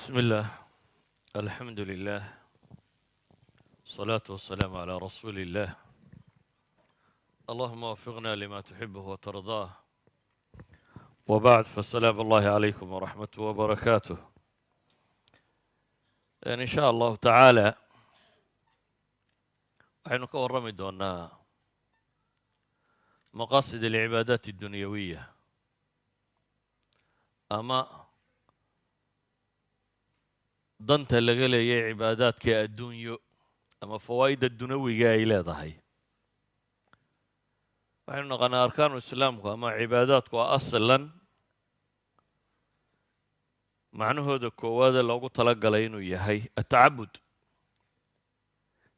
بسم الله. الحمد لله. الصلاة والسلام على رسول الله. اللهم وفقنا لما تحبه وترضاه. وبعد، فالسلام الله عليكم ورحمته وبركاته. إن شاء الله تعالى waxaynu ka warrami doonaa maqaasid alcibaadaat addunyawiyya ama danta laga leeyahay cibaadaadka adduunyo ama fawaa'ida dunawiga ay leedahay. waxaynu naqaanaa arkaanu islaamku ama cibaadaadku waa aslan macnahooda koowaade loogu talagalay inuu yahay atacabud,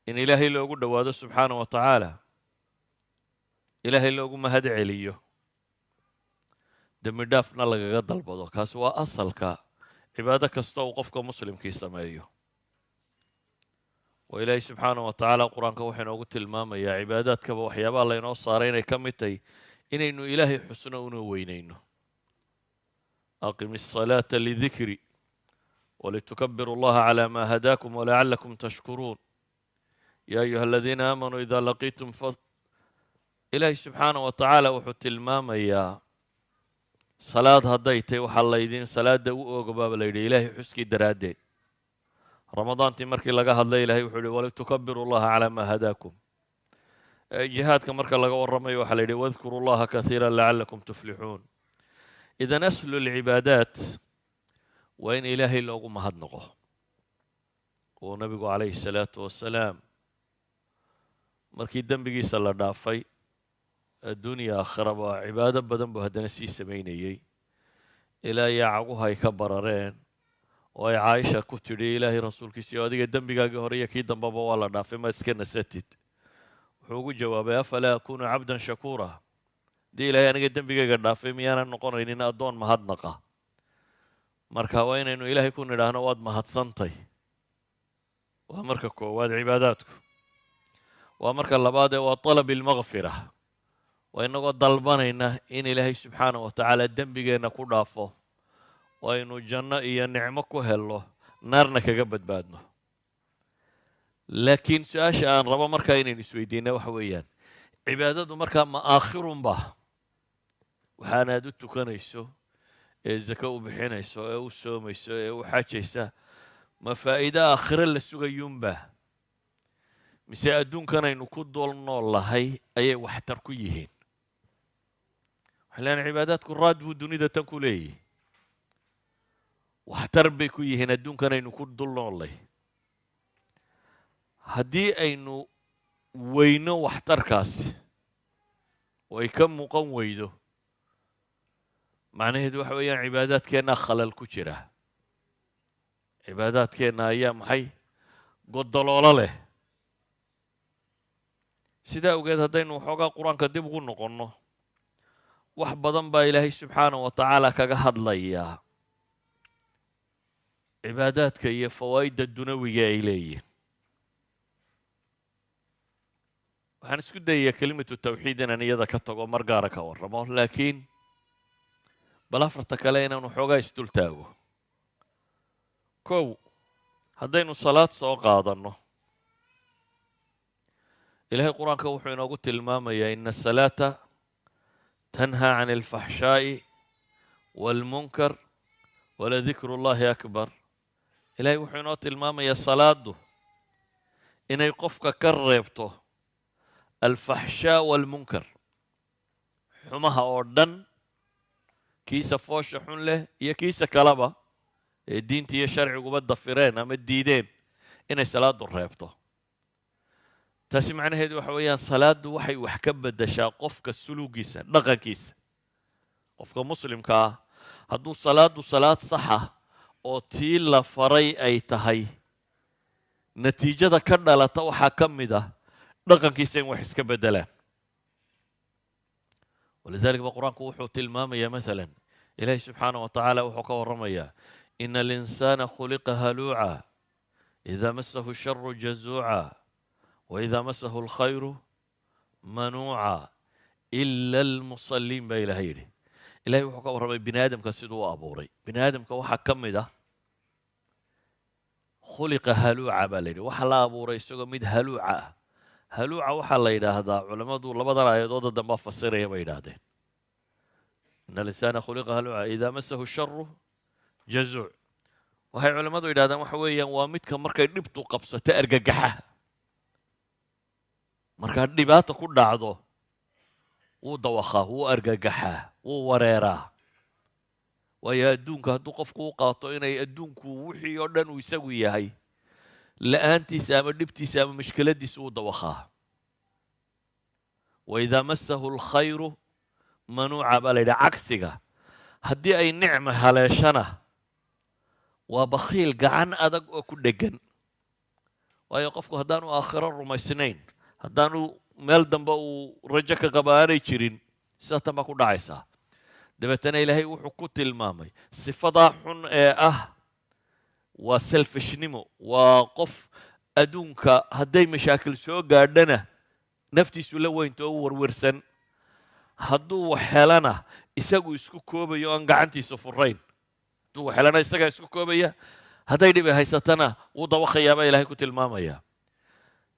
in ilaahay loogu dhowaado subxaana wa tacaala, ilaahay loogu mahad celiyo, dembi dhaafna lagaga dalbado. kaasi waa asalka cibaado kasta uu qofka muslimkii sameeyo. oo ilaahay subxaana wa tacaala qur-aanka wuxuu inoogu tilmaamayaa cibaadaadkaba waxyaabaha laynoo saaray inay ka mid tahay inaynu ilaahay xusno una weynayno. aqimi الصalaata lidikri walitukabiru allaha calaa maa hadaakum walacalakum tashkuruun ya ayuha aladiina aamanuu idaa laqiitum ilaahay subxaana wa tacaala wuxuu tilmaamayaa salaad hadday tahay waxaa laydin salaada u ooga baaba la yidhi ilaahay xuskii daraaddeed. ramadaantii markii laga hadlay ilahay wuxuu yihi walitukabiru allaha calaa maa hadaakum. jihaadka marka laga warramayo waxaa la yidhi wadkuru llaha kaiira lacalakum tuflixuun. idan aslu alcibaadaat waa in ilaahay loogu mahadnaqo. uu nabigu calayhi salaatu wassalaam markii dembigiisa la dhaafay adduunya aakhiraba cibaado badan buu haddana sii samaynayey ilaa yaacaguhu ay ka barareen oo ay caaisha ku tidhi ilaahay rasuulkiisii oo adiga dembigaagii hore iyo kii dambaba waa la dhaafay maad iska nasatid. wuxuu ugu jawaabay afalaa akunu cabdan shakuura, haddii ilaahay aniga dembigayga dhaafay miyaanan noqonaynin addoon mahadnaqa. marka waa inaynu ilaahay ku nidhaahno waad mahadsantay. waa marka koowaad cibaadaadku. waa marka labaadee waa talabi almaqfira, waa inagoo dalbanayna in ilaahay subxaana wa tacaala dembigeenna ku dhaafo oo aynu janno iyo nicmo ku helno, naarna kaga badbaadno. laakiin su-aasha aan rabo markaa inaynu isweydiina waxa weeyaan, cibaadadu markaa ma aakhirunba waxaanaad u tukanayso ee zako u bixinayso ee u soomayso ee u xajaysa ma faa'iide aakhiro la sugayuunba, mise adduunkan aynu ku dul nool lahay ayay waxtar ku yihiin? waxay leeyahay cibaadaadku raad buu dunida tan ku leeyihi, waxtar bay ku yihiin adduunkan aynu ku dul noollay. haddii aynu weyno waxtarkaasi oo ay ka muuqan weydo, macnaheedu waxa weeyaan cibaadaadkeenna khalal ku jira. cibaadaadkeenna ayaa maxay godoloolo leh. sidaa awgeed haddaynu waxoogaa qur-aanka dib ugu noqonno, wax badan baa ilaahay subxaana wa tacaala kaga hadlayaa cibaadaadka iyo fawaa'idda dunawiga ay leeyihin. waxaan isku dayayaa kelimatu tawxiid inaan iyada ka tago mar gaara ka warramo, laakiin bal afarta kale inaan waxoogaa isdul taago. kow, haddaynu salaad soo qaadanno, ilaahay qur-aanka wuxuu inoogu tilmaamayaa ina asalaata tanhaa can alfaxshaa'i waalmunkar waladikru llahi akbar. ilaahay wuxuu inoo tilmaamayaa salaadu inay qofka ka reebto alfaxshaa waalmunkar, xumaha oo dhan, kiisa foosha xun leh iyo kiisa kaleba ee diinta iyo sharciguba dafireen ama diideen, inay salaadu reebto. taasi macnaheedu waxa weeyaan salaaddu waxay wax ka beddeshaa qofka suluugiisa, dhaqankiisa. qofka muslimka ah hadduu salaaddu salaad saxa oo tii la faray ay tahay, natiijada ka dhalata waxaa ka mid ah dhaqankiisa in wax iska beddelaan. walidaalika ba qur-aanku wuxuu tilmaamayaa maalan, ilaahay subxaana wa tacaala wuxuu ka warramayaa ina alinsaana khuliqa haluuca idaa masahu sharu jazuuca waidaa masahu alkhayru manuuca ila almusaliin baa ilahay yidhi. ilahay wuxuu ka warramay bini aadamka siduu u abuuray. bini aadamka waxaa ka mid ah khuliqa haluuca baa la yidhi waxa la abuuray isagoo mid haluuca ah haluuca waxaa la yidhaahdaa culammadu labadan aayadooda dambaa fasiraya bay yidhaahdeen ina alinsana khuliqa haluuca idaa masahu sharu jazuuc waxay culammadu yidhahdaan waxa weeyaan waa midka markay dhibtu qabsato argagaxa markaa dhibaata ku dhacdo wuu dawakhaa wuu argagaxaa wuu wareeraa waayo adduunka hadduu qofku u qaato inay adduunku wixii oo dhan uu isagu yahay la'aantiisa ama dhibtiisa ama mushkiladiisa wuu dawakhaa waidaa masahu alkhayru manuuca baa la yidhaha cagsiga haddii ay nicma haleeshana waa bakhiil gacan adag oo ku dheggan waayo qofku haddaanu aakhiro rumaysnayn haddaanu meel dambe uu rajo ka qaba aanay jirin sidaa tan baa ku dhacaysaa dabeetana ilaahay wuxuu ku tilmaamay sifadaa xun ee ah waa selfishnimo waa qof adduunka hadday mashaakil soo gaadhana naftiisu la weynto oo u warwarsan hadduu wax helana isagu isku koobayo aan gacantiisa furayn hadduu wax helana isagaa isku koobaya hadday dhibi haysatana wuu dawakhayaa baa ilaahay ku tilmaamaya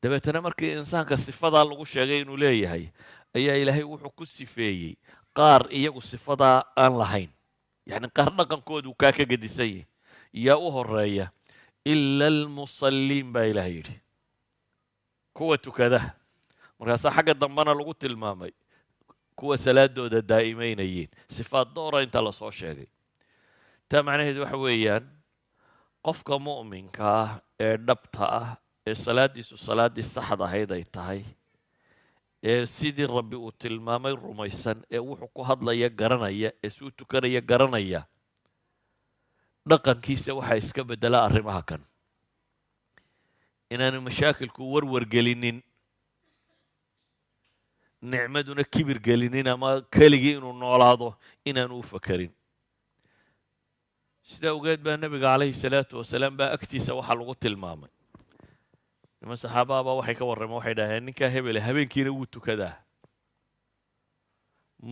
dabeetana markii insaanka sifadaa lagu sheegay inuu leeyahay ayaa ilaahay wuxuu ku sifeeyey qaar iyagu sifadaa aan lahayn yacni qaar dhaqankoodu kaa ka gedisan yahy yaa u horeeya ila almusalliin baa ilaahay yidhi kuwa tukada markaasaa xagga dambena lagu tilmaamay kuwa salaadooda daa'imaynayeen sifaad doora inta lasoo sheegay taa macnaheedu waxa weeyaan qofka mu'minka ah ee dhabta ah ee salaaddiisu salaaddii saxda ahayd ay tahay ee sidii rabbi uu tilmaamay rumaysan ee wuxuu ku hadlaya garanaya ee suu tukanaya garanaya dhaqankiisa waxaa iska beddela arrimaha kan inaanu mashaakilku warwargelinin nicmaduna kibir gelinin ama keligii inuu noolaado inaanu u fakarin sidaa ogeed baa nebiga calayhi salaatu wasalaam baa agtiisa waxaa lagu tilmaamay niman saxaabaa baa waxay ka warrameen waxay dhaheen ninkaa hebele habeenkiina wuu tukadaa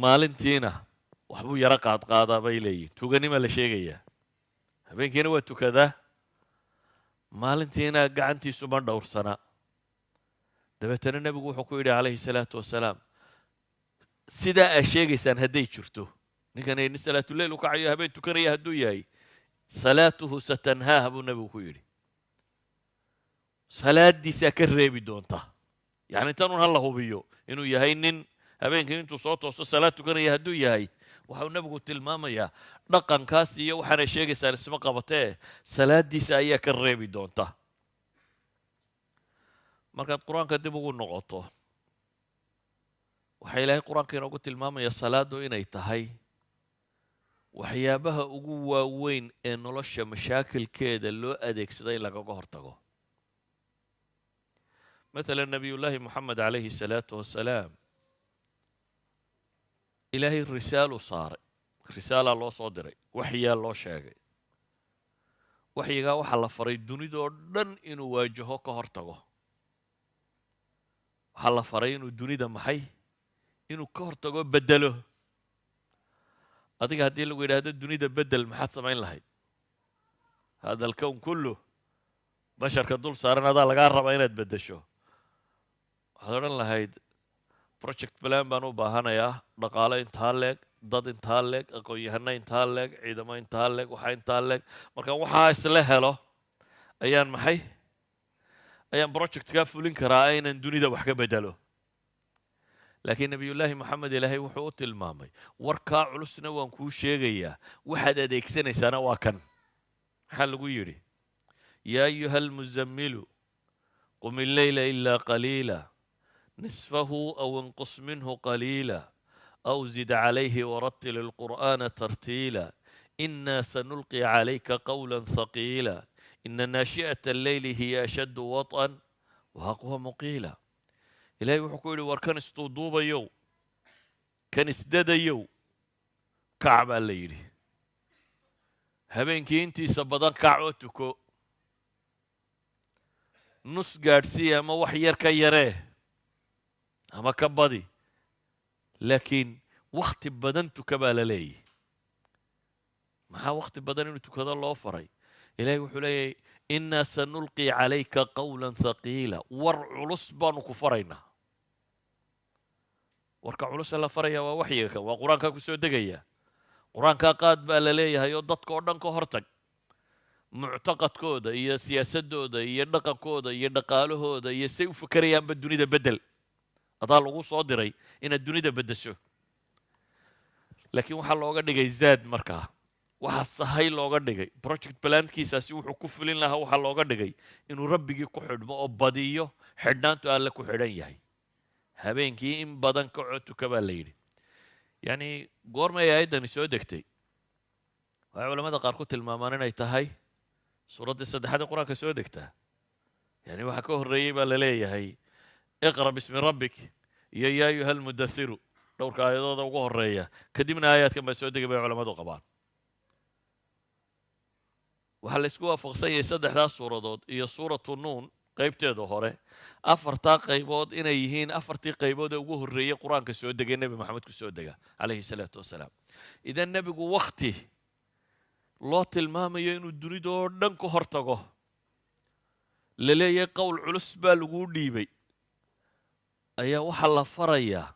maalintiina waxbuu yaro qaadqaadaa bay leeyihin tuganimaa la sheegayaa habeenkiina waa tukadaa maalintiina gacantiisu ma dhowrsana dabeetana nebigu wuxuu ku yidhi calayhi salaatu wasalaam sidaa aad sheegaysaan hadday jirto ninkani nin salaatuleyl u kacayo habeen tukanaya hadduu yahay salaatuhu satanhaaha buu nebigu ku yidhi salaadiisaa ka reebi doonta yacni tanun ha la hubiyo inuu yahay nin habeenkii intuu soo tooso salaad tukanaya hadduu yahay waxau nebigu tilmaamayaa dhaqankaas iyo waxaanay sheegaysaan isma qabatee salaadiisa ayaa ka reebi doonta markaad qur-aanka dib ugu noqoto waxaa ilaahay qur-aanka inoogu tilmaamaya salaaddu inay tahay waxyaabaha ugu waaweyn ee nolosha mashaakilkeeda loo adeegsada in lagaga hortago مثلا نبي الله محمد عليه الصلاة والسلام إلهي الرسالة صار رسالة الله صادري وحيا الله شاقي وحيا وحلا فريد دوني دون إنو واجهه كهرتغو وحلا فريد إنو دوني دا محي إنو كهرتغو بدله أديك هدي اللي هذا الدوني دا بدل محاد سمعين لهي هذا الكون كله بشر كدول صارنا هذا لقى ربا إنه تبدشو waxaad odhan lahayd project plan baan u baahanayaa dhaqaale intaa leeg dad intaa leeg aqoon-yahano intaa leeg ciidamo intaa leeg waxa intaa leeg marka waxaa isla helo ayaan projectkaa fulin karaa aynan dunida wax ka bedelo laakiin nebiyullaahi moxamed ilaahay wuxuu u tilmaamay warkaa culusna waan kuu sheegayaa waxaad adeegsanaysaana waa kan maxaa lagu yidhi yaa ayuha almuzammilu qum illeyla ilaa qaliila نصفه أو انقص منه قليلا أو زد عليه ورتل القرآن ترتيلا إنا سنلقي عليك قولا ثقيلا إن ناشئة الليل هي أشد وطئا وأقوى مقيلا إلهي وحكولي وركن استوضوبا يو كان اسدادا يو كعب الليل هبينكي انتي سبضان كعوتكو نص قارسية ما وحير كيريه ama ka badi laakiin wakti badan tuka baa la leeyahy maxaa wakti badan inuu tukado loo faray إلهي وحلي إنا سنلقي عليك قولا ثقيلا ورعلس بانو كفرينا warka culus la faraya waa waxyiga waa quraanka ku soo degaya quraanka qaad baa la leeyahay oo dadka oo dhan ka hortag muctaqadkooda iyo siyaasadooda iyo dhaqankooda iyo dhaqaalahooda iyo say u fikrayaan dunida bedel adaa lagu soo diray inaad dunida bedesho laakiin waxa looga dhigay zaad markaa waxa sahay looga dhigay project plankiisaasi wuxuu ku fulin lahaa waxa looga dhigay inuu rabbigii ku xidhmo oo badiyo xidhnaantu alle ku xidhan yahay habeenkii in badan ka codtuka baa la yidhi yani goormay aayadani soo degtay waxay culamada qaar ku tilmaamaan inay tahay suuraddii saddexaad ee qur-aanka soo degtaa yani waxa ka horreeyey baa la leeyahay iqra bismi rabbik iyo yaa ayuha almudathiru dhowrka aayadooda ugu horreeya kadibna aayaadkan baa soo degay bay culamadu qabaan waxaa la isku waafaqsan yahay saddexdaas suuradood iyo suuratu nuun qaybteeda hore afartaa qaybood inay yihiin afartii qaybood ee ugu horreeyey qur-aanka soo degay nebi maxamed ku soo dega calayhi salaatu wasalaam idan nebigu wakti loo tilmaamayo inuu dunidoo dhan ka hortago la leeyahay qowl culus baa laguu dhiibay ayaa waxaa la farayaa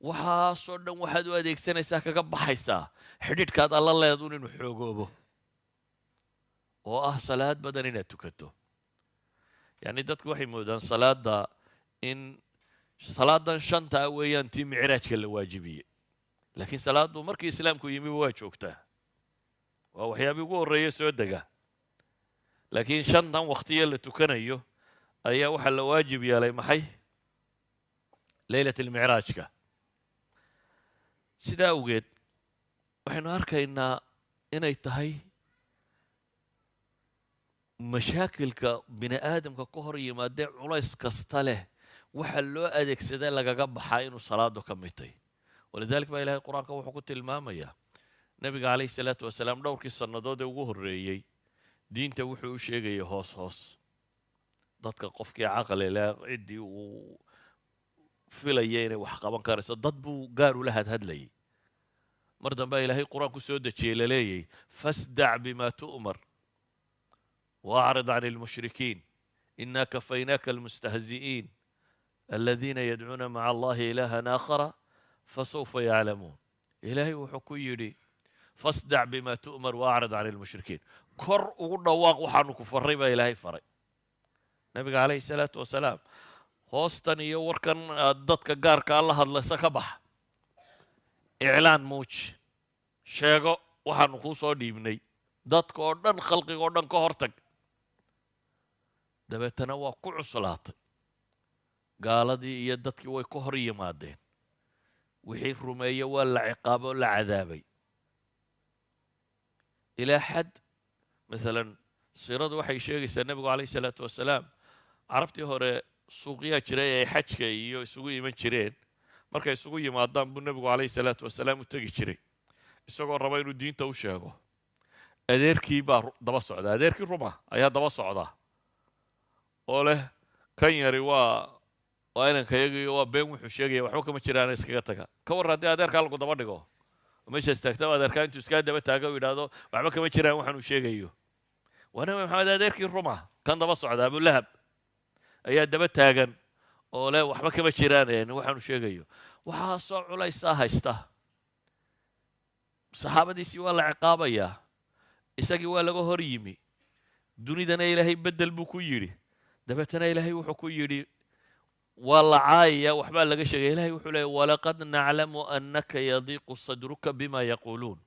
waxaasoo dhan waxaad u adeegsanaysaa kaga baxaysaa xidhiidhkaad alla leeduun inuu xoogoobo oo ah salaad badan inaad tukato يعني dadku waxay moodaan salaada in salaadan shanta weeyaan tii micraajka la waajibiyey laakiin salaadu markii islaamku yimi waa joogtaa waa waxyaabihii ugu horreeya soo dega laakiin shantan waqtiya la tukanayo ayaa waxaa la waajib yeelay maxay leylat almicraajka sidaa awgeed waxaynu arkaynaa inay tahay mashaakilka bini aadamka ka hor yimaadee culays kasta leh waxa loo adeegsaday lagaga baxaa inuu salaadu ka mid tahay walidaalika baa ilaahay qur-aanka wuxuu ku tilmaamayaa nabiga calayhi salaatu wasalaam dhowrkii sannadood ee ugu horreeyey diinta wuxuu u sheegayay hoos hoos dadka qofkii caqli leh ciddii uu filaya inay wax qaban karayso dad buu gaar ula hadhadlayay mar dambe ilaahay qur-aanku soo dejiyey la leeyay fasdac bima tu'mar وأعرض عن المشركين إنا كفيناك المستهزئين الذين يدعون مع الله إلها آخر فسوف يعلمون إلهي وحكيري فاصدع بما تؤمر وأعرض عن المشركين كر ودواق وحنو كفر با إلهي فري نبي عليه الصلاة والسلام هوستن يوركن ددك غارك الله هدل سكبح إعلان موج شيغو وحنو كوسو ديبني ددك oo dhan khalqiga oo dhan ka hortag dabeetana waa ku cuslaatay gaaladii iyo dadkii way ka hor yimaadeen wixii rumeeye waa la ciqaabo la cadaabay ilaa xad maalan siiradu waxay sheegaysaa nebigu calayhi salaatu wasalaam carabtii hore suuqyaa jiray ay xajka iyo isugu iman jireen markay isugu yimaadaan buu nebigu calayhi salaatu wasalaam u tegi jiray isagoo raba inuu diinta u sheego adeerkii baa daba socda adeerkii ruma ayaa daba socda oo leh kan yari waa inankayagii waa been wuxuu sheegaya waxba kama jiraan iskaga taga ka war haddii adeerkaa lagu daba dhigo meesha istaagtaba adeerkaa intuu iskaa daba taaga u yidhaahdo waxba kama jiraan waxaan uu sheegayo waa nabi maxamed adeerkii ruma kan daba socda abulahab ayaa daba taagan oo leh waxba kama jiraan waxaan uu sheegayo waxaasoo culaysaa haysta saxaabadiisii waa la ciqaabayaa isagii waa laga hor yimi dunidana ilaahay bedel buu ku yidhi dabeetana ilaahay wuxuu ku yidhi waa la caayaya waxbaa laga sheegay ilaahay wuxuu leeyahy walaqad naclamu annaka yadiiqu sadruka bima yaquuluun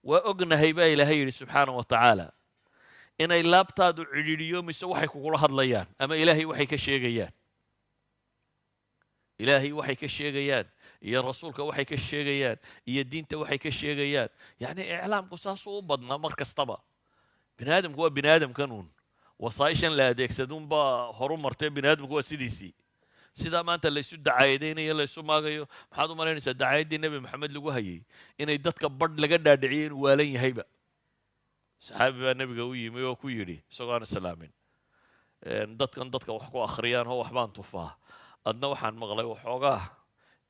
waa ognahay baa ilaahay yidhi subxaana wa tacaala inay laabtaadu cidhiidhiyo mise waxay kugula hadlayaan ama ilaahay waxay ka sheegayaan ilaahay waxay ka sheegayaan iyo rasuulka waxay ka sheegayaan iyo diinta waxay ka sheegayaan yani iclaamku saasuu u badnaa mar kastaba bini aadamku waa bini aadamkanuun wasaaishan la adeegsaduun baa horu martee bini aadamku waa sidiisii sidaa maanta laysu dacaayadaynayo laysu maagayo maxaad u malaynaysaa dacaayaddii nebi maxamed lagu hayay inay dadka badh laga dhaadhiciyay inuu waalan yahayba saxaabi baa nebiga u yimi oo ku yidhi isagoo aan islaamin dadkan dadka wax ku akhriyaan oo waxbaan tufaa adna waxaan maqlay waxoogaa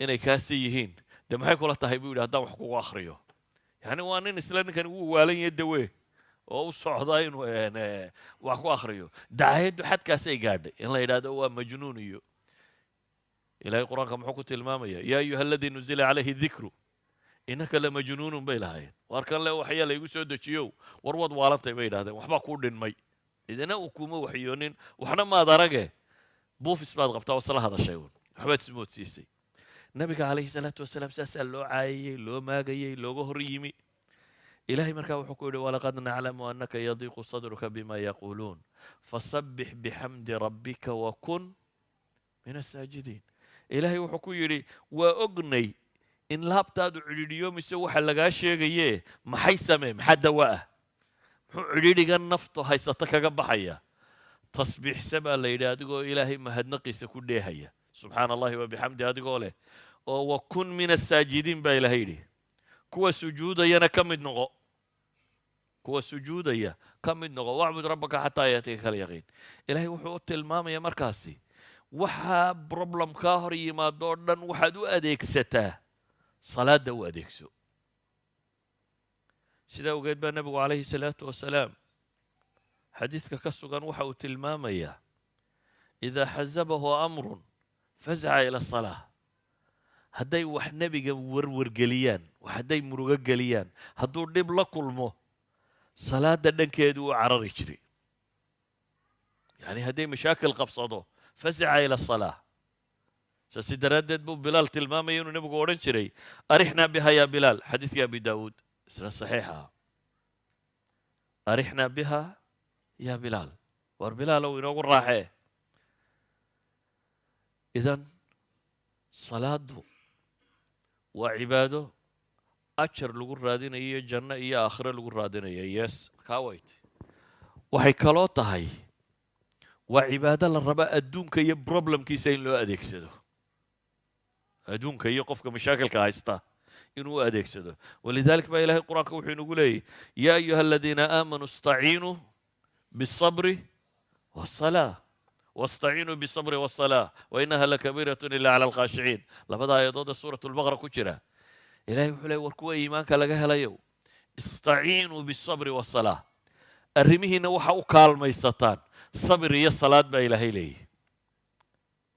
inay kaasi yihiin dee maxay kula tahay buu yidhi haddaan wax kugu akhriyo yani waa nin isla ninkani wuu waalan yahay dawe oo u socda inuu wax ku akhriyo dacaayaddu xadkaasay gaadhay in la yidhaahdo waa majnuun iyo ilaahay qur-aanka muxuu ku tilmaamaya yaa ayuha aladii nuzila calayhi dikru innaka lamajnuunun bay lahaayeen waar kan le waxyaa laygu soo dejiyow warwad waalantay bay yidhahdeen waxbaa kuu dhinmay idina uu kuma waxyoonin waxna maad arage buufis baad qabtaa wasla hadashay un waxbaad ismoodsiisay nabiga calayhi salaatu wasalaam saasaa loo caayayey loo maagayey looga hor yimi ilahay markaa wuxuu ku yidhi walaqad naclamu annaka yadiiqu sadruka bima yaquuluun fasabbix bixamdi rabbika wakun min asaajidiin ilahay wuxuu ku yidhi waa ognay in laabtaadu cidhiidhiyo mise waxa lagaa sheegaye maxay samee maxaa dawa ah muxuu cidhiidhigan naftu haysata kaga baxaya tasbiixse baa la yidhi adigoo ilaahay mahadnaqiisa ku dheehaya subxaana allahi wabixamdi adigoo leh oo wakun min asaajidiin baa ilahay yidhi kuwa sujuudayana ka mid noqo kuwa sujuudaya ka mid noqo wacbud rabbaka xataa yaatika kal yaqiin ilahay wuxuu u tilmaamaya markaasi waxaa problem kaa hor yimaado o dhan waxaad u adeegsataa salaada u adeegso sidaa ogeed baa nebigu calayhi salaatu wasalaam xadiidka ka sugan waxa uu tilmaamayaa idaa xasabahu amrun fazaca ila asalaa hadday wax nebiga warwargeliyaan hadday murugo geliyaan hadduu dhib la kulmo salaada dhankeedu uu carari jiray yani hadday mashaakil qabsado fazaca ila asalaa saasi daraaddeed buu bilaal tilmaamaya inuu nebigu odhan jiray arixnaa biha ya bilaal xadiidkii abi daawuud isna saxiixa arixnaa biha ya bilaal war bilaalow inoogu raaxee idan salaadu waa cibaado ajar lagu raadinayo janno iyo aakhiro lagu raadinayo yes kaawayt waxay kaloo tahay waa cibaado la raba adduunka iyo problemkiisa in loo adeegsado adduunka iyo qofka mashaakilka haysta inuu u adeegsado walidalik baa ilahay qur-aanka wuxuu inagu leeyahy yaa ayuha aladiina aamanuu istaciinuu biالصabri wالsalaa واstaciinuu bالصabri wالsalaa wainaha lakabiiraة ila clى alkhaashiciin labada aayadood ee suuraة اlbaqara ku jira ilahay wuxuu leey war kuwa iimaanka laga helayo istaciinuu biالصabri wالsalaa arrimihiina waxa u kaalmaysataan sabir iyo salaad baa ilaahay leeyahy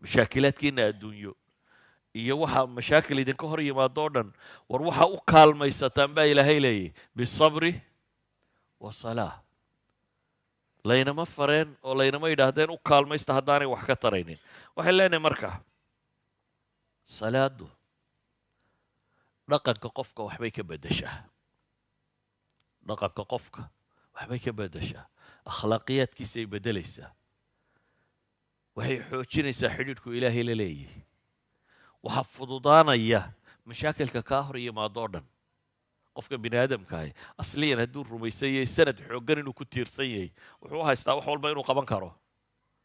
mashaakilaadkiina adduunyo iyo waxa mashaakil idinka hor yimaado o dhan war waxa u kaalmaysataan baa ilaahay leeyahy biالصabri wالsalaa laynama fareen oo laynama yidhaahdeen u kaalmaysta haddaanay wax ka taraynin waxay leenahay marka salaadu dhaqanka qofka waxbay ka beddeshaa dhaqanka qofka waxbay ka beddeshaa akhlaaqiyaadkiisay beddelaysaa waxay xoojinaysaa xidhiidhku ilaahay la leeyahy waxaa fududaanaya mashaakilka kaa hor yimaado o dhan qofka bini aadamkaahi asliyan hadduu rumaysan yahay sanad xooggan inuu ku tiirsan yahay wuxuu u haystaa wax walba inuu qaban karo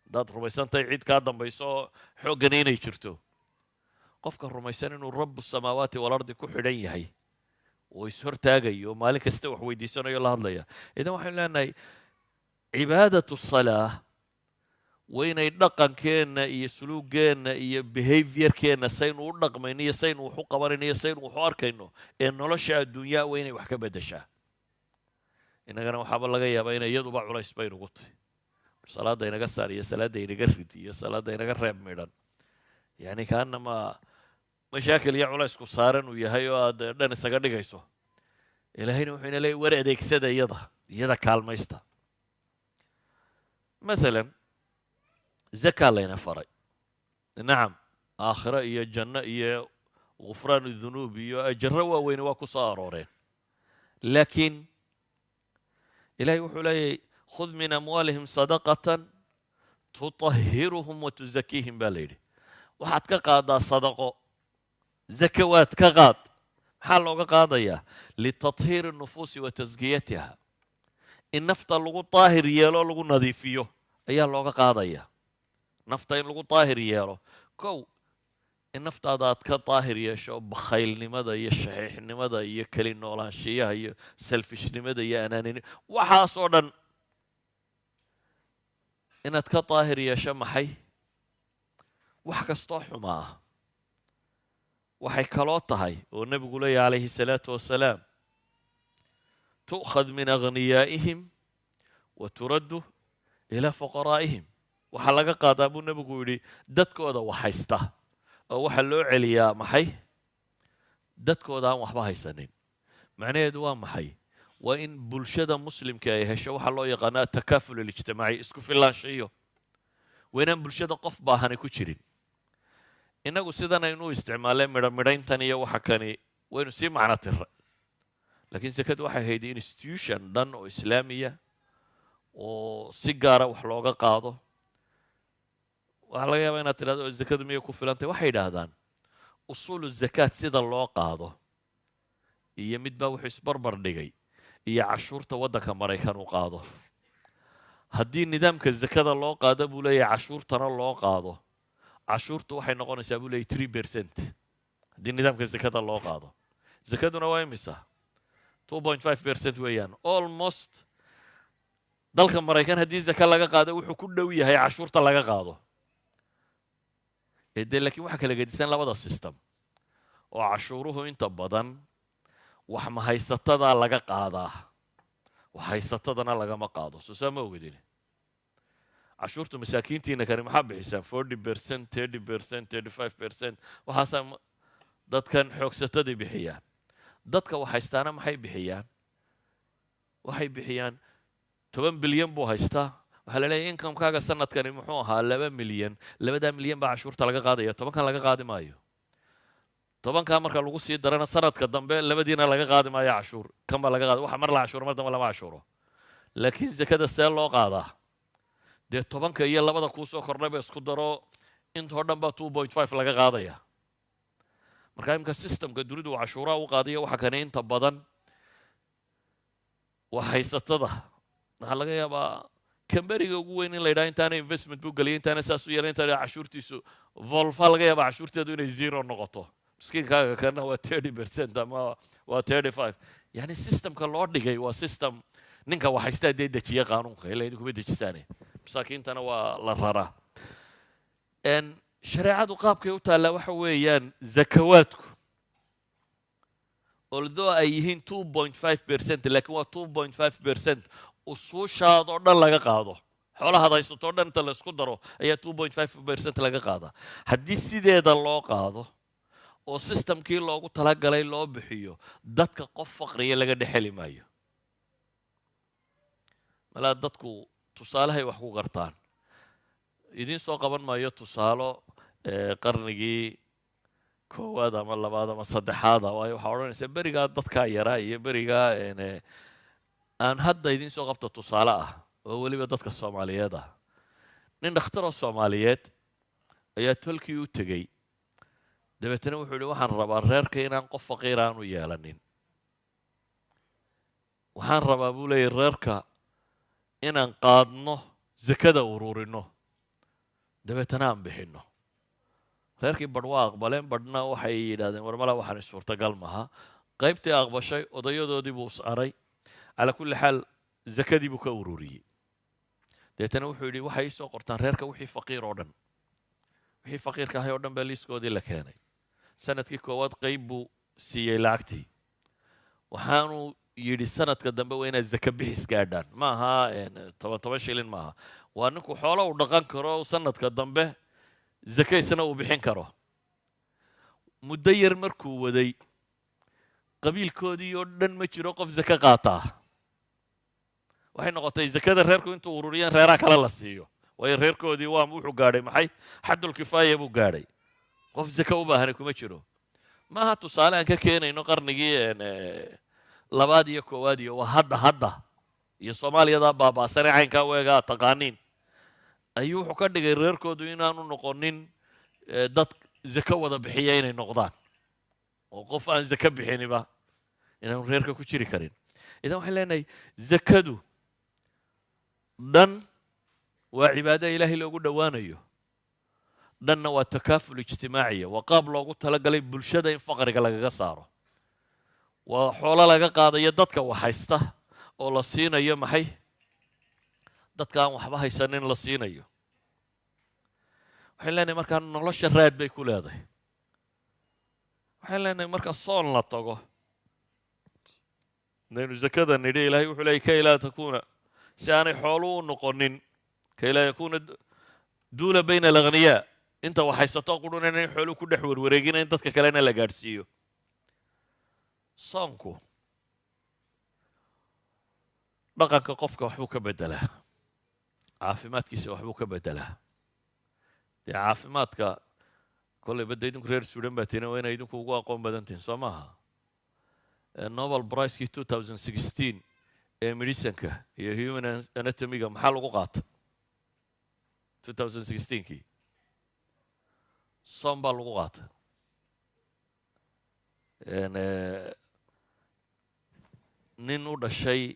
haddaad rumaysantahay cid kaa dambayso oo xooggani inay jirto qofka rumaysan inuu rabu samaawaati walardi ku xidhan yahay oo ishortaagayo oo maalin kasta wax weydiisanayo la hadlaya idan waxaynu leenahay cibaadatu salaa waynay dhaqankeenna iyo suluugeenna iyo behaviorkeenna saynu u dhaqmayno iyo saynu wax u qabanayno iyo saynu wax u arkayno ee nolosha adduunyaa waynay wax ka beddeshaa innagana waxaaba laga yaabaa inay iyaduba culays baynugu tahy salaadda inaga saar iyo salaadda inaga rid iyo salaadda inaga reeb midhan yani kaanama mashaakil iyo culaysku saaran uu yahay oo aad dhan isaga dhigayso ilaahayna wuxuu ina leeyay war adeegsada iyada kaalmaysta maalan zakaa layna faray nacam aakhiro iyo janno iyo gufraanu dunuub iyo ajaro waaweyne waa ku soo arooreen laakiin ilahay wuxuu leeyahy khud min amwaalihim sadaqatan tutahiruhum watuzakiihim baa la yidhi waxaad ka qaadaa sadaqo zakawaad ka qaad maxaa looga qaadayaa litathiiri nufuusi wa taskiyatiha in nafta lagu daahir yeelo lagu nadiifiyo ayaa looga qaadaya nafta in lagu daahir yeelo kow in naftaada aad ka daahir yeesho bakhaylnimada iyo shaxiixnimada iyo keli noolaanshiyaha iyo selfishnimada iyo anaaninimada waxaasoo dhan inaad ka daahir yeesho maxay wax kastoo xuma ah waxay kaloo tahay oo nebigu leeyahy calayhi salaatu wasalaam tu'khad min aghniyaa'ihim وترد إلى فقرائهم waxaa laga qaadaa buu nebigu yidhi dadkooda wax haysta oo waxa loo celiyaa maxay dadkooda aan waxba haysanin macnaheedu waa maxay waa in bulshada muslimka ay hesho waxa loo yaqaano atakaaful alijtimaaci isku filaanshiyo waa inaan bulshada qof baahani ku jirin innagu sidan aynu isticmaaleen midhayntan iyo waxa kani waynu sii macno tirray laakiin zakadu waxay ahayd institution dhan oo islaamiya oo si gaara wax looga qaado waxaa laga yaabaa inaad tidhahdo zakadu miyay ku filantay waxay yidhaahdaan usuulu zakaat sida loo qaado iyo midbaa wuxuu isbarbar dhigay iyo cashuurta waddanka maraykan u qaado haddii nidaamka zakada loo qaado buu leeyahay cashuurtana loo qaado cashuurtu waxay noqonaysaa buu leeyahay 3% haddii nidaamka zakada loo qaado zakaduna waa imisa 2.5% weeyaan almost dalka maraykan haddii zaka laga qaado wuxuu ku dhow yahay cashuurta laga qaado dee laakiin waxa kala gedisan labada system oo cashuuruhu inta badan wax mahaysatada laga qaadaa wax haysatadana lagama qaado soo sama ogedin cashuurtu masaakiintiina kani maxaa bixisaan 40% 30% 35% waxaasaa dadkan xoogsatadii bixiyaan dadka wax haystaana maxay bixiyaan waxay bixiyaan 10 bilyan buu haystaa waxaa la leeyahay income-kaaga sanadkani muxuu ahaa 2 milyan 2 milyan baa cashuurta laga qaadaya 10kan laga qaadi maayo 10kaa marka lagu sii darana sanadka dambe 2diina laga qaadi maayo cashuur kan baa laga qaada waxa mar la cashuuro mar dambe lama cashuuro laakiin zakada see loo qaadaa dee 10ka iyo 2da kuu soo kordhayba isku daro intoo dhan baa 2.5 laga qaadaya marka imka systemka dunidu uu cashuuraha u qaadayo waxa kane inta badan wax haysatada waxaa laga yaabaa kamberiga ugu weyn in la yidhaha intaana investment buu geliyay intaana saas u yeelay intaana cashuurtiisu volfa laga yaabaa cashuurteedu inay 0 noqoto miskiinkaaga kana waa 30% ama waa 35 yani systemka loo dhigay waa system ninka wax haystaa dee dejiya qaanuunka ilaa idinkuma dejisaane masaakiintana waa la raraa shareecadu qaabkay u taallaa waxa weeyaan zakawaadku although ay yihiin 2.5% laakiin waa 2.5% usuushaadoo dhan laga qaado xoolahaad haysatoo dhan inta la isku daro ayaa 2.5% laga qaadaa haddii sideeda loo qaado oo systemkii loogu talagalay loo bixiyo dadka qof faqriya laga dhexeli maayo malaa dadku tusaalahay wax ku gartaan idiin soo qaban maayo tusaalo qarnigii koowaad ama labaad ama saddexaada waayo waxaa odhanaysaa berigaa dadkaa yaraa iyo berigaa aan hadda idiin soo qabto tusaale ah oo weliba dadka soomaaliyeed ah nin dhakhtaroo soomaaliyeed ayaa tolkii u tegey dabeetana wuxuu yidhi waxaan rabaa reerka inaan qof faqiir aan u yeelanin waxaan rabaa buu leeyahy reerka inaan qaadno zakada ururino dabeetana aan bixinno reerkii badh waa aqbaleen badhna waxay yidhahdeen war mala waxaan suurtagal maha qaybtii aqbashay odayadoodii buu saaray calaa kulli xaal zakadii buu ka ururiyey dabeetana wuxuu yidhi waxay soo qortaan reerka wixii faqiir oo dhan wixii faqiirka ahay oo dhan baa liiskoodii la keenay sanadkii koowaad qayb buu siiyey lacagtii waxaanu yidhi sanadka dambe waa inaad zaka bixis gaadhaan ma aha 10 shilin maaha waa ninku xoolo uu dhaqan karo sanadka dambe zakaysana uu bixin karo muddo yar markuu waday qabiilkoodii oo dhan ma jiro qof zaka qaataa waxay noqotay zakada reerku intuu ururiyeen reeraha kale la siiyo waayo reerkoodii waa wuxuu gaadhay maxay xadul kifaaya buu gaadhay qof zaka u baahani kuma jiro maaha tusaale aan ka keenayno qarnigii labaad iyo koowaad iyo waa hadda iyo soomaaliyada baaba'sane caynkaa weegaa taqaaniin ayuu wuxuu ka dhigay reerkoodu inaanu noqonin dad zaka wada bixiya inay noqdaan oo qof aan zaka bixiniba inaanu reerka ku jiri karin idan waxaan leenahay zakadu dhan waa cibaado ilaahay loogu dhowaanayo dhanna waa takaaful ijtimaaciya waa qaab loogu talagalay bulshada in faqriga lagaga saaro waa xoolo laga qaadayo dadka wax haysta oo la siinayo maxay dadka aan waxba haysanin la siinayo waxaan leenahay markaa nolosha raad bay ku leedahay waxaan leenahay marka soon la tago inaynu zakada nidhi ilaahay wuxuu leeyay kay laa takuuna si aanay xooluhu u noqonin kay laa yakuuna duula bayna alaghniyaa inta waxaysato qudhunayna in xooluhu ku dhex werwareegina in dadka kalena la gaadhsiiyo soonku dhaqanka qofka waxbuu ka beddelaa caafimaadkiisa waxbuu ka beddelaa dee caafimaadka kollay badda idinku reer suudan baa tiina waa inay idinku ugu aqoon badan tihin soo maaha nobel pricekii 2016 ee medicinka iyo human anatomiga maxaa lagu qaata 2016kii soom baa lagu qaata nin u dhashay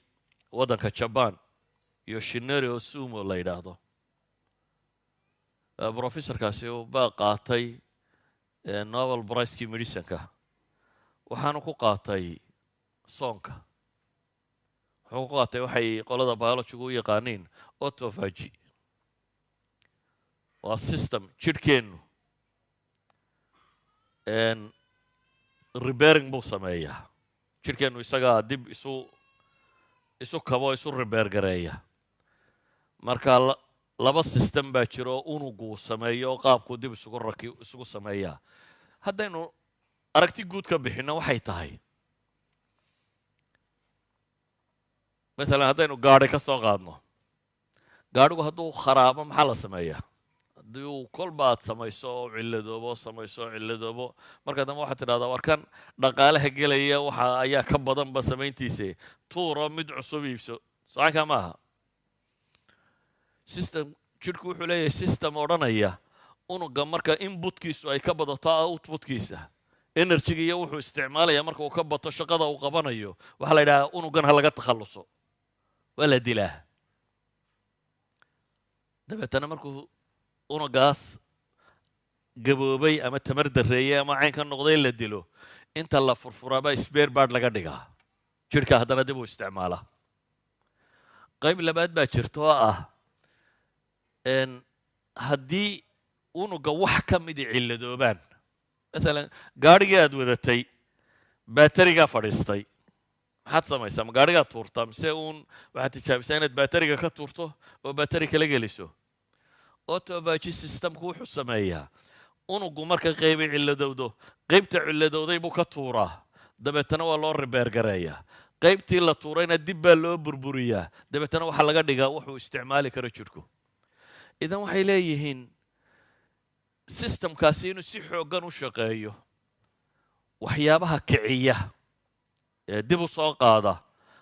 waddanka jaban Yoshinori Osumo la yidhaahdo professorkaasi baa qaatay nobel pricekii medicinka waxaanu ku qaatay soonka wuxuu ku qaatay waxay qolada biologigu u yaqaaniin autophagy waa system jidhkeennu repairing buu sameeyaa jidhkeennu isagaa dib isu kabo isu repair gareeya marka laba system baa jiro oo unugu sameeyo oo qaabku dib isugu sameeyaa haddaynu aragti guud ka bixinno waxay tahay maalan haddaynu gaadhi ka soo qaadno gaadhigu hadduu kharaabo maxaa la sameeyaa haddii uu kolba aad samayso oo cilladoobo marka dambe waxaad tidhahdaa warkan dhaqaalaha gelaya waxa ayaa ka badanba samayntiise tuuro mid cusub iibso socanka ma aha system jidhku wuxuu leeyahay system odhanaya unuga marka inputkiisu ay ka badato outputkiisa energyga iyo wuxuu isticmaalaya marka uu ka bato shaqada uu qabanayo waxaa la yidhahaa unugan ha laga takhalluso waa la dilaa dabeetana markuu unugaas gaboobay ama tamar darreeyey ama cayn ka noqday la dilo inta la furfuraabaa spare part laga dhigaa jidhka haddana dib uu isticmaala qayb labaad baa jirta oo ah haddii unuga wax ka midi cilladoobaan maalan gaadhigii aad wadatay baaterigaa fadhiistay maxaad samaysaa ma gaadhigaa tuurtaa mise waxaad tijaabisaa inaad baateriga ka tuurto oo baateri kala geliso autophagy systemku wuxuu sameeyaa unugu marka qaybay cilladowdo qaybta cilladowday buu ka tuuraa dabeetana waa loo repair gareeyaa qaybtii la tuurayna dib baa loo burburiyaa dabeetana waxaa laga dhigaa wuxuu isticmaali karo jidhku idan waxay leeyihiin systemkaasi inuu si xooggan u shaqeeyo waxyaabaha kiciya ee dib u soo qaada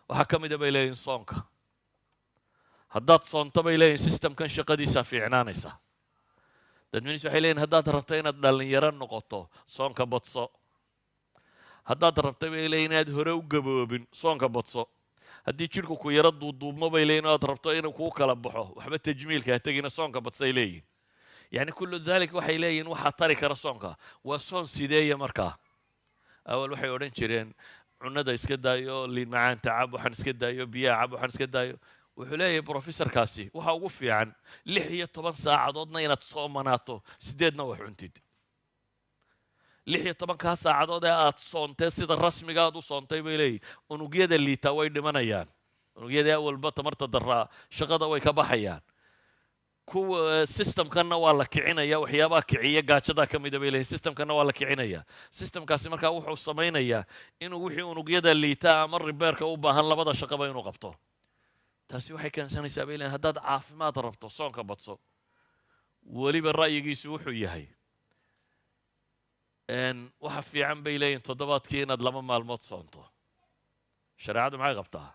waxaa ka mida bay leeyihiin soonka haddaad soonto bay leeyihin systemkan shaqadiisaa fiicnaanaysa dadweynis waxay leeyihin haddaad rabto inaad dhallinyaro noqoto soonka badso haddaad rabto bay leeyihin inaad hore u gaboobin soonka badso haddii jidhku ku yaro duuduubmo bay leeyihin o aad rabto inuu kuu kala baxo waxba tajmiilka ha tegina soonka badsay leeyihin yacni kullu dalik waxay leeyihin waxaa tari kara soonka waa soon sideeya markaa awal waxay odhan jireen cunada iska daayo liin macaanta cab waxaan iska daayo biyaha cab waxaan iska daayo wuxuu leeyahay professorkaasi waxa ugu fiican 16 saacadoodna inaad soomanaato 8na wax cuntid 16 saacadood ee aad soontay sida rasmiga aad u soontay bay leeyihin unugyada liita way dhimanayaan unugyada awalba tamarta daraa shaqada way ka baxayaan kuwa systemkanna waa la kicinaya waxyaabaha kiciya gaajada ka mida bay leeyihin systemkanna waa la kicinaya systemkaasi markaa wuxuu samaynayaa inuu wixii unugyada liita ama repairka u baahan labada shaqaba inuu qabto taasi waxay keensanaysaa bay leeyihin haddaad caafimaad rabto soonka badso weliba ra'yigiisu wuxuu yahay waxa fiican bay leeyihin toddobaadkii inaad 2 maalmood soonto shareecadu maxay qabtaa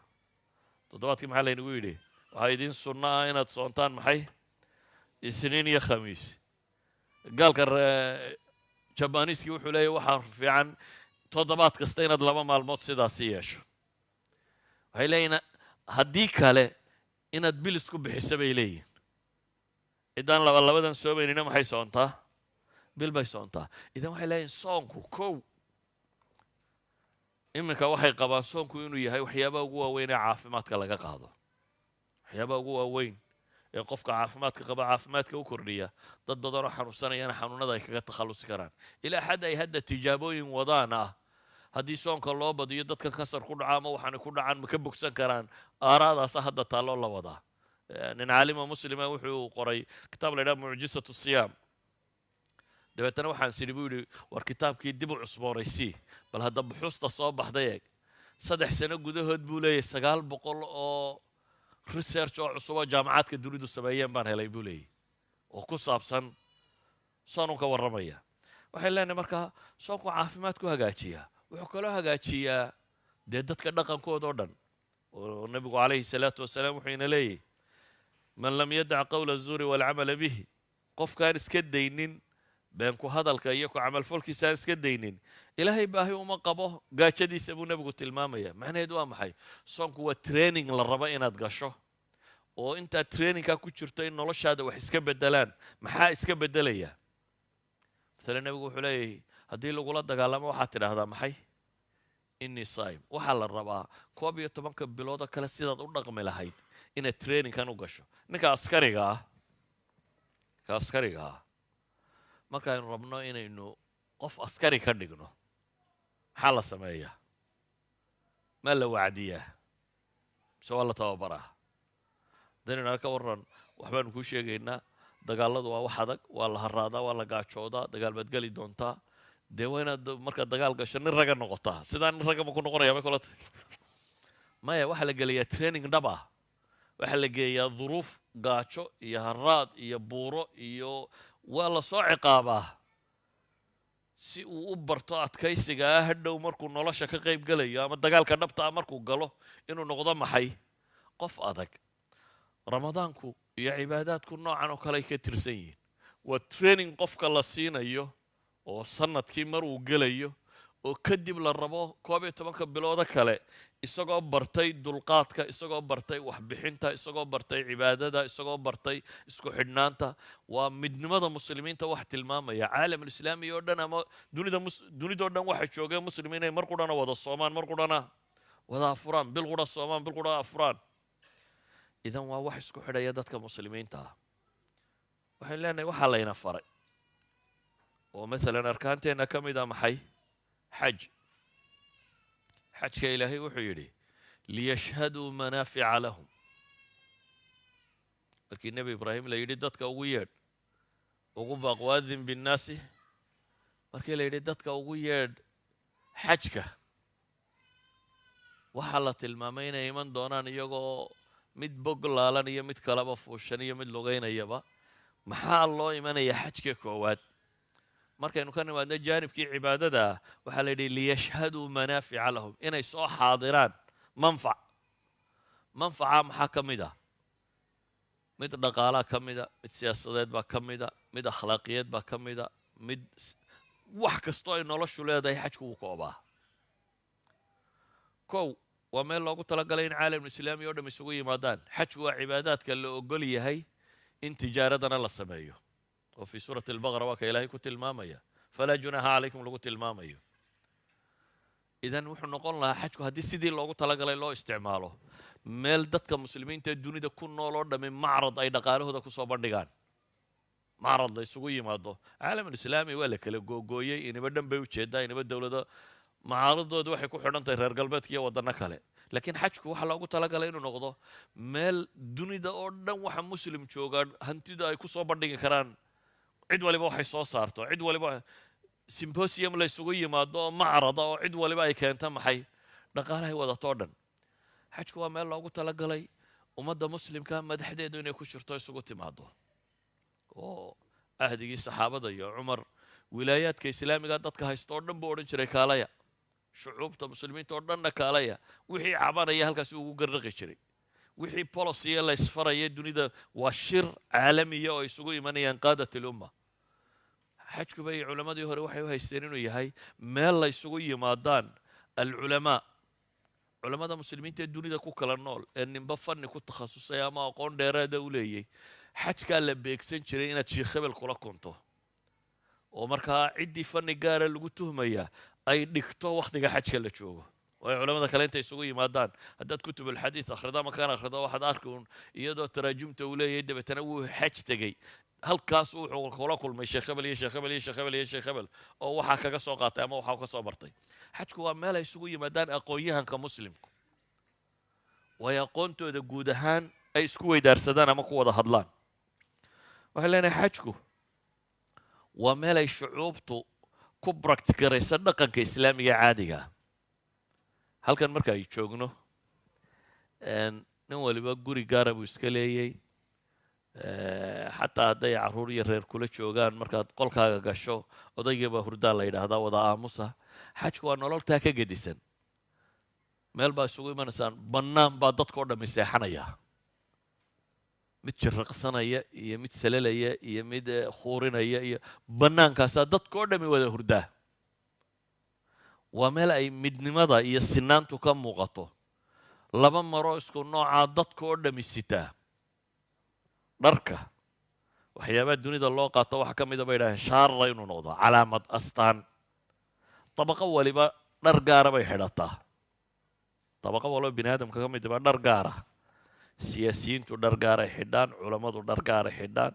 toddobaadkii maxaa laynagu yidhi waxaa idin sunno ah inaad soontaan maxay isniin iyo khamiis gaalka jabaniiskii wuxuu leeyahy waxaa fiican toddobaad kasta inaad 2 maalmood sidaasi yeesho waxay leeyihin haddii kale inaad bil isku bixiso bay leeyihin ciddaan labadan soobaynina maxay soontaa bil bay soontaa idan waxay leeyihin soonku kow iminka waxay qabaan soonku inuu yahay waxyaabaha ugu waaweyn ee caafimaadka laga qaado waxyaabaha ugu waaweyn ee qofka caafimaadka qaba caafimaadka u kordhiya dad badanoo xanuunsanayana xanuunada ay kaga takhallusi karaan ilaa xad ay hadda tijaabooyin wadaan ah haddii soonka loo badiyo dadka kasar ku dhaca ama waxaanay ku dhacaan ma ka bogsan karaan aaraadaasa hadda taalloo la wadaa nin caalima muslima wuxuu qoray kitaab la yidhaha mucjisatu siyaam dabeetana waxaan sidhi buu yidhi war kitaabkii dib u cusboonaysii bal hadda buxuusta soo baxday eeg 3 sano gudahood buu leeyahay 900 oo research oo cusub oo jaamacaadka dunidu sameeyeen baan helay buu leeyahay oo ku saabsan soonku ka warramaya waxay leenahay markaa soonku caafimaad ku hagaajiyaa wuxuu kaloo hagaajiyaa dee dadka dhaqankooda oo dhan oo nabigu calayhi salaatu wasalaam wuxuu ina leeyahay man lam yadac qawla azuuri waalcamala bihi qofkaan iska daynin been ku hadalka iyo ku camalfalkiisa aan iska daynin ilaahay baahi uma qabo gaajadiisa buu nebigu tilmaamaya macnaheedu waa maxay soonku waa training la rabo inaad gasho oo intaad trainingkaa ku jirto in noloshaada wax iska beddelaan maxaa iska beddelaya مثلا nebigu wuxuu leeyahay haddii lagula dagaalamo waxaad tidhaahdaa maxay innii saa'im waxaa la rabaa 11 biloodoo kale sidaad u dhaqmi lahayd inaad trainingkan u gasho ninka askariga ah markaaynu rabno inaynu qof askari ka dhigno maxaa la sameeyaa maa la wacdiyaa mise waa la tababaraa haddaynu ka warran waxbaanu kuu sheegaynaa dagaalladu waa wax adag waa la haraadaa waa la gaajoodaa dagaal baad geli doontaa dee waa inaad markaad dagaal gasho nin raga noqotaa sidaa nin ragga ma ku noqonaya may kula tahay maya waxaa la gelayaa training dhab ah waxaa la geeyaa duruuf gaajo iyo haraad iyo buuro iyo waa la soo ciqaabaa si uu u barto adkaysiga ah hadhow markuu nolosha ka qayb gelayo ama dagaalka dhabta ah markuu galo inuu noqdo maxay qof adag ramadaanku iyo cibaadaadku noocan oo kale ay ka tirsan yihiin waa training qofka la siinayo oo sanadkii mar uu gelayo oo kadib la rabo 11 biloodo kale isagoo bartay dulqaadka isagoo bartay waxbixinta isagoo bartay cibaadada isagoo bartay isku xidhnaanta waa midnimada muslimiinta wax tilmaamaya caalamulislaami oo dhan ama dunidoo dhan waxa joogeen muslimiin inay mar qudhana wada soomaan mar qudhana wada afuraan bil qudha soomaan bil qudha afuraan idan waa wax isku xidhaya dadka muslimiinta ah waxaan leenahay waxaa layna faray oo maalan arkaanteenna ka mid ah maxay xaj xajka ilaahay wuxuu yidhi liyashhaduu manaafica lahum markii nebi ibraahim la yidhi dadka ugu yeedh ugu baaq waadin binnaasi markii la yidhi dadka ugu yeedh xajka waxaa la tilmaamay inay iman doonaan iyagoo mid bog laalan iyo mid kaleba fuushan iyo mid lugaynayaba maxaa loo imanaya xajka koowaad markaynu ka nimaadno jaanibkii cibaadada ah waxaa la yidhi liyashhaduu manaafica lahum inay soo xaadiraan manfaca maxaa ka mid ah mid dhaqaalaa ka mida mid siyaasadeed baa ka mida mid akhlaaqiyeed baa ka mida mid wax kastoo ay noloshu leedahay xajku wuu koobaa kow waa meel loogu talagalay in caalamulislaami oo dham isugu yimaadaan xajku waa cibaadaadka la ogol yahay in tijaaradana la sameeyo oo fii suurati albaqara waa ka ilaahay ku tilmaamaya falaa junaaha calaykum lagu tilmaamayo idan wuxuu noqon lahaa xajku haddii sidii loogu talagalay loo isticmaalo meel dadka muslimiinta ee dunida ku nool oo dhammi macrad ay dhaqaalahooda kusoo bandhigaan macrad la isugu yimaado caalamulislaami waa la kala googooyey iniba dhan bay ujeedaa iniba dowlado macaaradooda waxay ku xidhan tahay reer galbeedka iyo waddanno kale laakiin xajku waxaa loogu talagalay inuu noqdo meel dunida oo dhan waxa muslim joogaa hantida ay kusoo bandhigi karaan cid waliba waxay soo saarto cid waliba symposium la isugu yimaado oo macrada oo cid waliba ay keento maxay dhaqaalahay wadatoo dhan xajku waa meel loogu talagalay ummadda muslimka madaxdeedu inay ku jirto isugu timaado oo ahdigii saxaabada iyo cumar wilaayaadka islaamiga dadka haysta oo dhan buu odhan jiray kaalaya shucuubta muslimiinta oo dhanna kaalaya wixii cabanaya halkaas ugu garraqi jiray wixii bolosiya la isfaraya dunida waa shir caalamiya oo isugu imanayaan qaadat ilumma xajkuba iyo culammadii hore waxay u haysteen inuu yahay meel la isugu yimaadaan alculamaa culammada muslimiinta ee dunida ku kala nool ee ninba fanni ku takhasusay ama aqoon dheeraada u leeyay xajkaa la beegsan jiray inaad sheekh hebel kula kunto oo markaa ciddii fanni gaara lagu tuhmaya ay dhigto wakhtiga xajka la joogo oo ay culamada kale inta isugu yimaadaan haddaad kutubulxadiid akhrida makaan akhrido waxaad arki un iyadoo taraajumta uu leeyahay dabeetana wuu xaj tegey halkaas wuxuu kula kulmay sheekh hebel iyo sheekh hebel iyo sheekh hebel iyo sheekh hebel oo waxaa kaga soo qaatay ama waxaa ka soo bartay xajku waa meel ay isugu yimaadaan aqoon-yahanka muslimku way aqoontooda guud ahaan ay isku weydaarsadaan ama ku wada hadlaan waxay leenahay xajku waa meel ay shucuubtu ku bractikaraysa dhaqanka islaamiga caadiga halkan marka ay joogno nin waliba guri gaara buu iska leeyay xataa hadday carruur iyo reer kula joogaan markaad qolkaaga gasho odaygaba hurdaa la yidhaahdaa wada aamusa xajku waa nololtaa ka gedisan meel baa isugu imanaysaan bannaan baa dadkao dhammi seexanaya mid jirraqsanaya iyo mid salalaya iyo mid khuurinaya iyo bannaankaasaa dadkao dhammi wada hurdaa waa meel ay midnimada iyo sinaantu ka muuqato laba maro isku noocaa dadkao dhammi sitaa dharka waxyaabaha dunida loo qaato waxaa ka mida bay yidhaaheen shaarra inuu noqdo calaamad astaan dabaqo waliba dhar gaara bay xidhataa dabaqo waliba bini aadamka ka mid baa dhar gaara siyaasiyiintu dhar gaaray xidhaan culammadu dhar gaaray xidhaan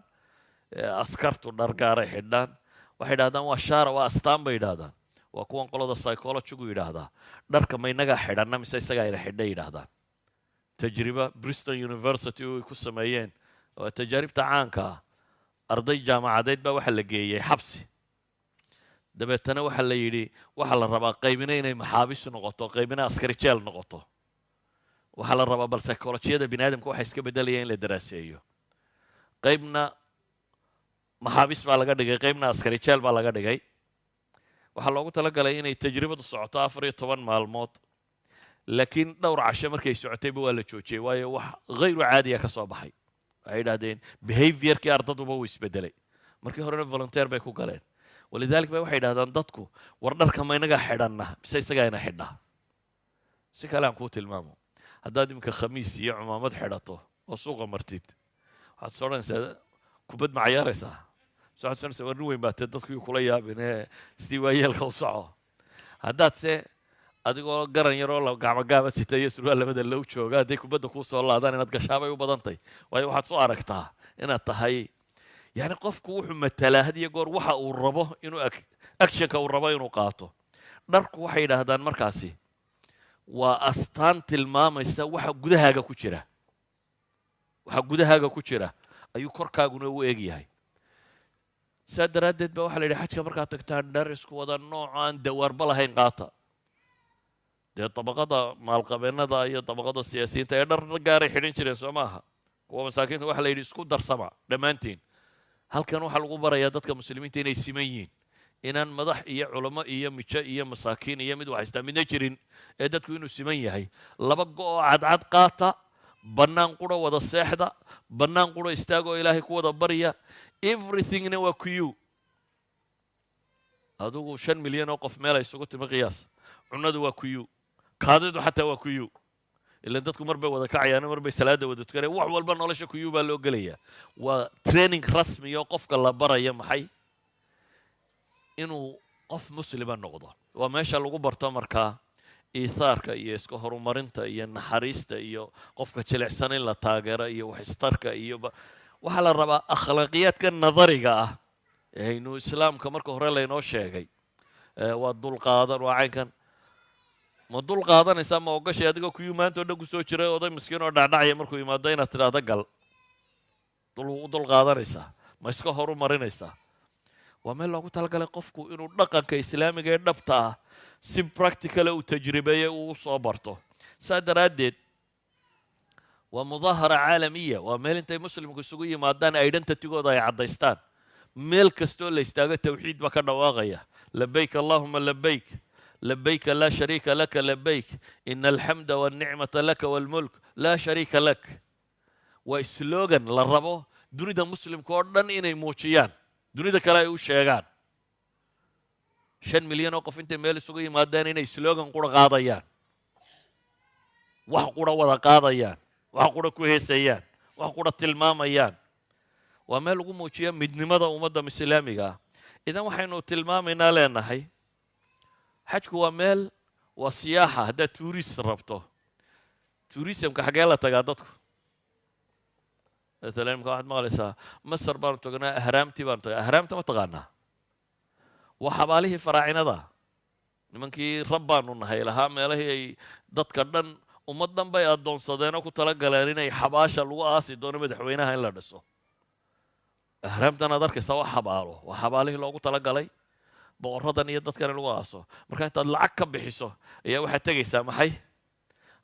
askartu dhar gaaray xidhaan waxay yidhahdaan waa shaara waa astaan bay yidhahdaan waa kuwan qolada psychologigu yidhaahdaa dharka ma inagaa xidhanna mise isagaa ina xidha yidhaahdaan tajriba Bristol University ay ku sameeyeen oo tajaaribta caanka ah arday jaamacadeed baa waxa la geeyay xabsi dabeetana waxa la yidhi waxa la rabaa qaybina inay maxaabis noqoto qaybina askari jeel noqoto waxaa la rabaa bal psychologiyada bini aadamka waxa iska beddelaya in la daraaseeyo qaybna maxaabis baa laga dhigay qaybna askari jeel baa laga dhigay waxaa loogu talagalay inay tajribadu socoto 14 maalmood laakiin dhowr casho markay socotayba waa la joojiyey waayo wax hayru caadiya ka soo baxay waxay yidhahdeen behaviorkii ardaduba wuu isbedelay markii horena volunteer bay ku galeen walidaalika ba waxay yidhahdaan dadku war dharka ma inagaa xidhanna mise isagaa ina xidhaa si kale aan kuu tilmaamo haddaad iminka khamiis iyo cumaamad xidhato oo suuqa martid waxaad is odhanaysaa kubad ma cayaaraysaa waxaad is odhanaysaa war nin weyn baatee dadkii kula yaabin ee sidii waayeelka u soco haddaad se adigoo garan yaroo gacmo gaaba sita iyo surwaal labada low jooga hadday kubadda kuu soo laadaan inaad gashaabay u badantay waayo waxaad soo aragtaa inaad tahay yani qofku wuxuu matalaa had iyo goor waxa uu rabo inuu actionka uu rabo inuu qaato dharku waxay yidhaahdaan markaasi waa astaan tilmaamaysa waxa gudahaaga ku jira waxa gudahaaga ku jira ayuu korkaaguna u eeg yahay saa daraaddeed ba waxaa la yidhi xajka markaad tagtaan dhar isku wada nooc aan dawaarba lahayn qaata dee dabaqada maalqabeennada iyo dabaqada siyaasiyiinta ee dhar gaaray xidhan jireen soo maaha kuwa masaakiinta waxaa la yidhi isku darsama dhammaantiin halkan waxaa lagu barayaa dadka muslimiinta inay siman yihiin inaan madax iyo culamo iyo mijo iyo masaakiin iyo mid waxaystaa midna jirin ee dadku inuu siman yahay laba go-oo cadcad qaata bannaan qura wada seexda bannaan qura istaagoo ilaahay ku wada barya everythingna waa kuyu adigu 5 milyan oo qof meel ay isugu timi qiyaas cunadu waa kuyu kaadidu xataa waa kuyu ilaan dadku mar bay wada kacayaan mar bay salaada wada tukanayaan wax walba nolosha kuyu baa loo gelayaa waa training rasmi oo qofka la baraya maxay inuu qof muslima noqdo waa meesha lagu barto markaa iisaarka iyo iska horumarinta iyo naxariista iyo qofka jilicsan in la taageero iyo waxistarka iyo waxaa la rabaa akhlaaqiyaadka nadariga ah aynu islaamka marka hore laynoo sheegay waa dulqaadan waa caynkan ma dul qaadanaysaa ma ogashay adigoo kuyuu maanta oo dhan ku soo jiray oday miskiin oo dhacdhacaya markuu yimaado inaad tidhaahdo gal dul qaadanaysaa ma iska horu marinaysaa waa meel loogu talagalay qofku inuu dhaqanka islaamiga ee dhabta ah si practicala uu tajribeeye uu soo barto saa daraaddeed waa mudaahara caalamiya waa meel intay muslimku isugu yimaadaan identitygooda ay caddaystaan meel kastoo la istaago tawxiid baa ka dhawaaqaya labayk allahuma labayk لبيك لا شريك لك لبيك إن الحمد والنعمة لك والملك لا شريك لك وإسلوغان للربو دوني مسلم كوردن إني موشيان دوني كلا يوشيغان 5 مليون وقف انت ميل سوغي مادان إني إسلوغان قورا قاضيان وحقورا ودا قاضيان وحقورا كوهيسيان وحقورا تلماميان وميل موشيان مدنمدا ومدا مسلاميغا إذا وحينو تلمامينا لنا هاي xajku waa meel waa siyaaxa haddaad tuuris rabto tuurisamka xagee la tagaa dadku مثلا يمكن واحد مغلسة مصر بان تقنا أهرامتي بان تقنا أهرامتي ما تقانا وحباله فراعنة ذا nimankii rabbaanu nahay lahaa meelahii ay dadka dhan ummaddan bay addoonsadeen oo ku tala galeen inay xabaasha lagu aasi doono madaxweynaha in la dhiso ahraamtan aad arkaysaa waa xabaalo waa xabaalihii loogu tala galay boqorradan iyo dadkan in lagu aaso marka intaad lacag ka bixiso ayaa waxaad tegaysaa maxay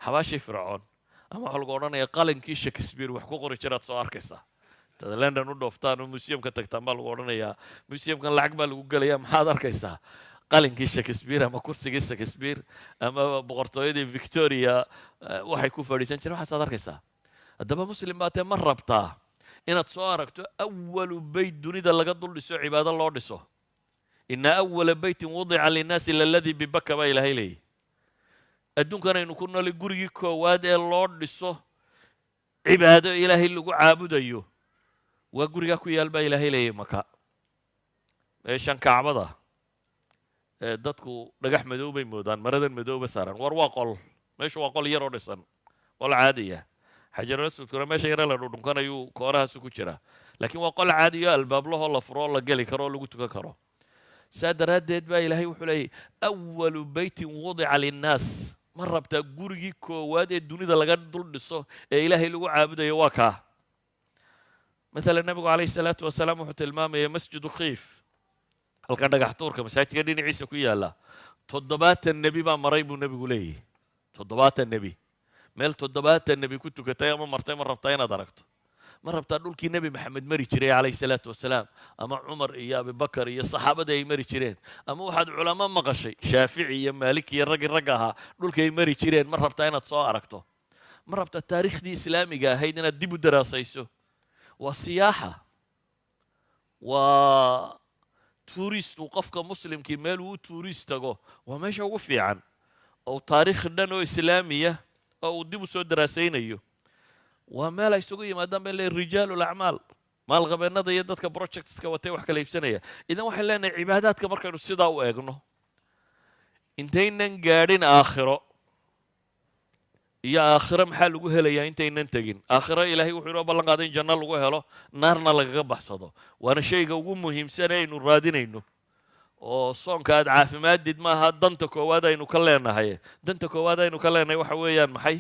xabaashii fircoon ama waxa lagu odhanayaa qalinkii shakespeare wax ku qori jiraad soo arkaysaa intaad london u dhooftaan oo museumka tagtaan baa lagu odhanayaa museumkan lacag baa lagu gelayaa maxaad arkaysaa qalinkii shakespeare ama kursigii shakespeare ama boqortooyadii victoria waxay ku fadhiisan jireen waxaasaad arkaysaa haddaba muslim baa tee ma rabtaa inaad soo aragto awalu beyt dunida laga dul dhiso cibaado loo dhiso ina awala beytin wudica linnaasi laladii bibaka baa ilaahay leeyahy adduunkan aynu ku noolay gurigii koowaad ee loo dhiso cibaado ilaahay lagu caabudayo waa gurigaa ku yaal baa ilaahay leeyahy maka meeshan kacbada dadku dhagax madow bay moodaan maradan madowba saaran war waa qol meeshu waa qol yar oo dhisan qol caadiya xajarul aswadkuna meesha yare la dhudhunkanayuu koorahaasu ku jiraa laakiin waa qol caadiyo albaablahoo la furo oo la geli karo oo lagu tukan karo saa daraaddeed baa ilaahay wuxuu leeyahy awalu beytin wudica linnaas ma rabtaa gurigii koowaad ee dunida laga dul dhiso ee ilaahay lagu caabudayo waa kaa مثلا النبي عليه الصلاة والسلام وحتى المام مسجد خيف halka dhagax tuurka masaajidka dhinaciisa ku yaala 7 nabi baa maray buu nabigu leeyahay 7 nabi meel 7 nabi ku tukatay ama martay ma rabtaa inaad aragto ma rabtaa dhulkii nabi maxamed mari jiray calayhi salaatu wasalaam ama cumar iyo abubakar iyo saxaabada ay mari jireen ama waxaad culamo maqashay shaafici iyo maalik iyo rag ahaa dhulkay mari jireen ma rabtaa inaad soo aragto ma rabtaa taariikhdii islaamiga ahayd inaad dib u daraasayso waa siyaaxa waa tourist qofka muslimkii meel uu tourist tago waa meesha ugu fiican oo taariikh dhan oo islaamiya oo uu dib u soo daraasaynayo waa meel ay isugu yimaadaan baa leeyahay rijaalul acmaal maalqabeennada iyo dadka projectska watay wax kala iibsanaya idan waxaan leenahay cibaadaadka markaynu sidaa u eegno intaynan gaadhin aakhiro iyo aakhiro maxaa lagu helayaa intaynan tegin aakhiro ilaahay wuxuu inoo ballan qaaday in janno lagu helo naarna lagaga baxsado waana shayga ugu muhiimsan ee aynu raadinayno oo soonka aad caafimaadid maaha danta koowaad aynu ka leenahay danta koowaad aynu ka leenahay waxa weeyaan maxay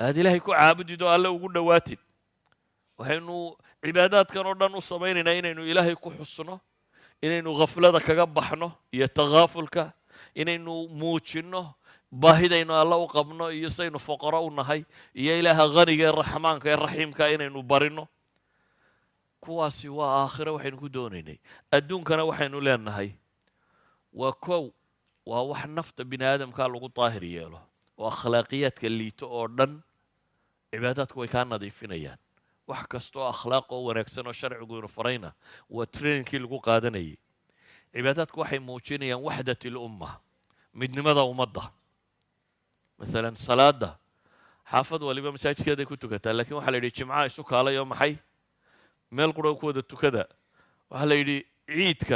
aad ilaahay ku caabudid oo alle ugu dhowaatid waxaynu cibaadaadkan oo dhan u samaynaynaa inaynu ilaahay ku xusno inaynu ghaflada kaga baxno iyo takaafulka inaynu muujinno baahidaynu alla u qabno iyo saynu foqoro u nahay iyo ilaaha qaniga ee raxmaanka ee raxiimka inaynu barino kuwaasi waa aakhiro waxaynu ku doonaynay adduunkana waxaynu leenahay waa kow waa wax nafta bini aadamkaa lagu daahir yeelo oo akhlaaqiyaadka liito oo dhan cibaadaadku way kaa nadiifinayaan wax kastoo akhlaaq oo wanaagsan oo sharcigu inu farayna waa traininkii lagu qaadanayay cibaadaadku waxay muujinayaan waxdat lumma midnimada ummadda مثلا صلاة حافظ وليبا مساجد كذا كنت كذا لكن وحلا يدي جمعة يسوق على يوم حي مال قرأ كودة كذا وحلا يدي عيدك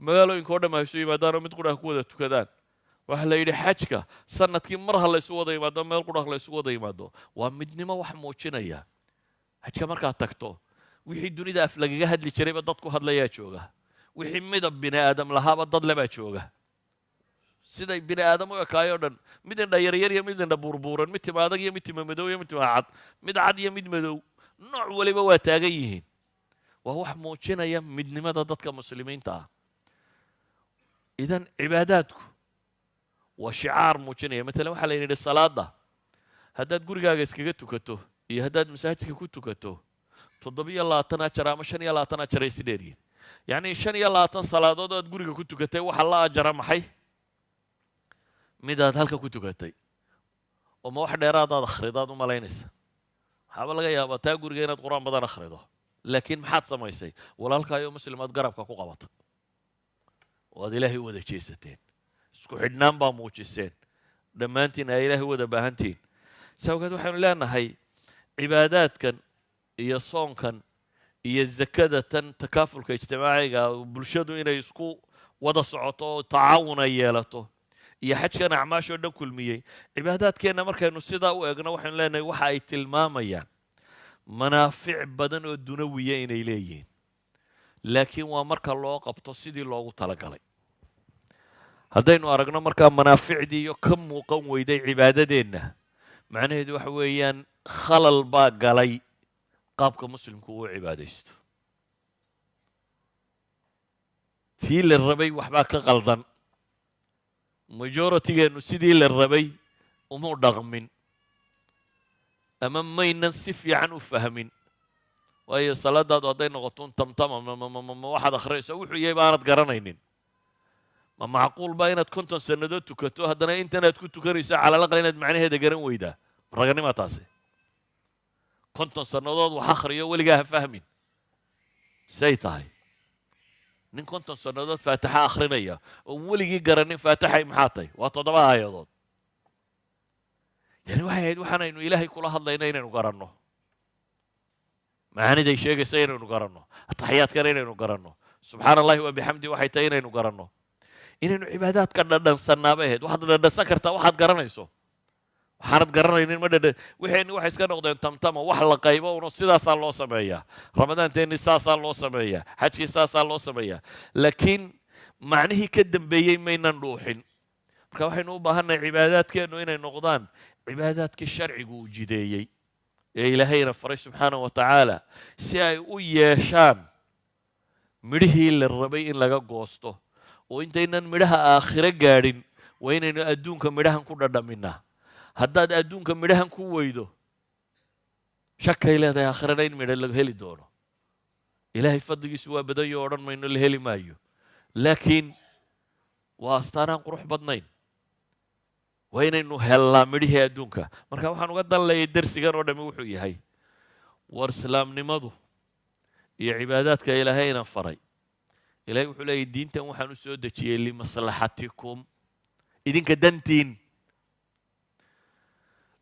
ما قالوا إن كودا ما يسوي ما داروا متقرأ كودة كذا وحلا يدي حجك سنة كم مرة الله يسوي ذي ما دام مال قرأ الله يسوي ذي ما دو ومدني ما وح موتشنا يا حجك مرة تكتو وحي الدنيا ده أفلاق جهد اللي شريبة ضدكو هذا لا يشوجه وحي مدة بني آدم لها بضد لما يشوجه siday bini aadam u ekaayo dhan mid indha yaryar iyo mid indha burbuuran mid tima adag iyo mid tima madow iyo mid tima cad mid cad iyo mid madow nooc waliba waa taagan yihiin waa wax muujinaya midnimada dadka muslimiinta ah idan cibaadaadku waa shicaar muujinaya maalan waxaa la yidhi salaada haddaad gurigaaga iskaga tukato iyo haddaad masaajidka ku tukato 27 ajar ama 25 ajar ay sidheeriin yacni 25 salaadood aad guriga ku tukatay waxa la ajara maxay midaad halka ku tukatay oo ma wax dheeraadaad akhridaad u malaynaysa waxaaba laga yaabaa taa guriga inaad qur-aan badan akhrido laakiin maxaad samaysay walaalkaayo muslimaad garabka ku qabata waad ilaahay u wada jeesateen isku xidhnaan baa muujiseen dhammaantiin ay ilaahay u wada baahantiin sababkeed waxaynu leenahay cibaadaadkan iyo soonkan iyo zakada tan takaafulka ijtimaaciga bulshadu inay isku wada socoto oo tacaawun ay yeelato iyo xajkan acmaashoo dhan kulmiyey cibaadaadkeenna markaynu sidaa u eegno waxaynu leenahay waxa ay tilmaamayaan manaafic badan oo dunawiya inay leeyihiin laakiin waa marka loo qabto sidii loogu talagalay haddaynu aragno markaa manaaficdii iyo ka muuqan weyday cibaadadeenna macnaheedu waxa weeyaan khalal baa galay qaabka muslimku uu cibaadaysto tii la rabay waxbaa ka qaldan majoritigeennu sidii la rabay uma dhaqmin ama maynan si fiican u fahmin waayo salaadaadu hadday noqoto un tamtama ma waxaad akhriyayso wuxuu yahay baanad garanaynin ma macquul baa inaad 50 sannadood tukato haddana intanaad ku tukanaysa cala alaqal inaad macnaheeda garan weydaa raganima taasi 50 sannadood wax akhriyo weligaa ha fahmin say tahay nin 50 sannadood faatixa akhrinaya oo weligii garanin faatixay maxaa tahay waa 7 aayadood yani waxay ahayd waxaanaynu ilaahay kula hadlayna inaynu garanno macaaniday sheegaysa inaynu garanno ataxiyaadkana inaynu garanno subxaana allahi wa bixamdi waxay tahay inaynu garanno inaynu cibaadaadka dhadhansannaaba ahayd waxaad dhadhansan kartaa waxaad garanayso waxaanad garanaynin ma dhadhan wixeenni waxay iska noqdeen tamtama wax la qaybo uno sidaasaa loo sameeyaa ramadaanteenni saasaa loo sameeyaa xajkii saasaa loo sameeyaa laakiin macnihii ka dambeeyey maynan dhuuxin marka waxaynu u baahannahay cibaadaadkeennu inay noqdaan cibaadaadkii sharcigu uu jideeyey ee ilaahayna faray subxaanahu wa tacaala si ay u yeeshaan midhihii la rabay in laga goosto oo intaynan midhaha aakhiro gaadhin waa inaynu adduunka midhahan ku dhadhaminaa haddaad adduunka midhahan ku weydo shakay leedahay aakhirana in midha la heli doono ilaahay fadligiisu waa badanyo odhan mayno la heli maayo laakiin waa astaanaan qurux badnayn waa inaynu hellaa midhihii adduunka marka waxaan uga dan leeyay darsigan oo dhammi wuxuu yahay war islaamnimadu iyo cibaadaadka ilaahayna faray ilaahay wuxuu leeyahay diintan waxaan u soo dejiyey limaslaxatikum idinka dantiin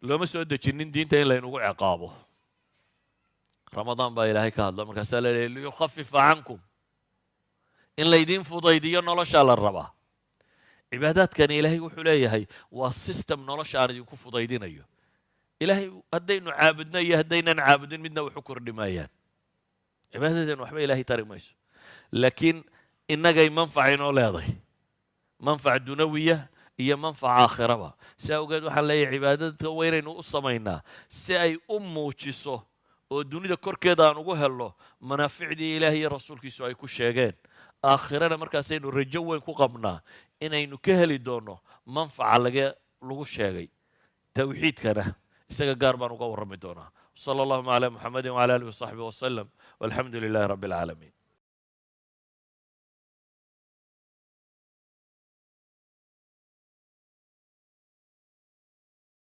looma soo dejinin diinta in laynugu ciqaabo ramadaan baa ilaahay ka hadla markaasaa la leeyahay liyukhafifa cankum in laydiin fudaydiyo noloshaa la rabaa cibaadaadkani ilaahay wuxuu leeyahay waa system nolosha aan idinku fudaydinayo ilaahay haddaynu caabudno iyo haddaynan caabudin midna wax u kordhi maayaan cibaadadeenu waxba ilaahay tari mayso laakiin innagay manfac inoo leedahay manfac dunawiya iyo manfac aakhiraba si awgeed waxaan leeyahay cibaadadka waa inaynu u samaynaa si ay u muujiso oo dunida korkeeda aan ugu helno manaaficdii ilaahay iyo rasuulkiisu ay ku sheegeen aakhirana markaasaynu rajo weyn ku qabnaa inaynu ka heli doono manfaca lagu sheegay tawxiidkana isaga gaar baan uga warrami doonaa sala allahuma calaa muxamedin wacala aalihi wasaxbihi wasalam walxamdu lilaahi rabbi alcaalamiin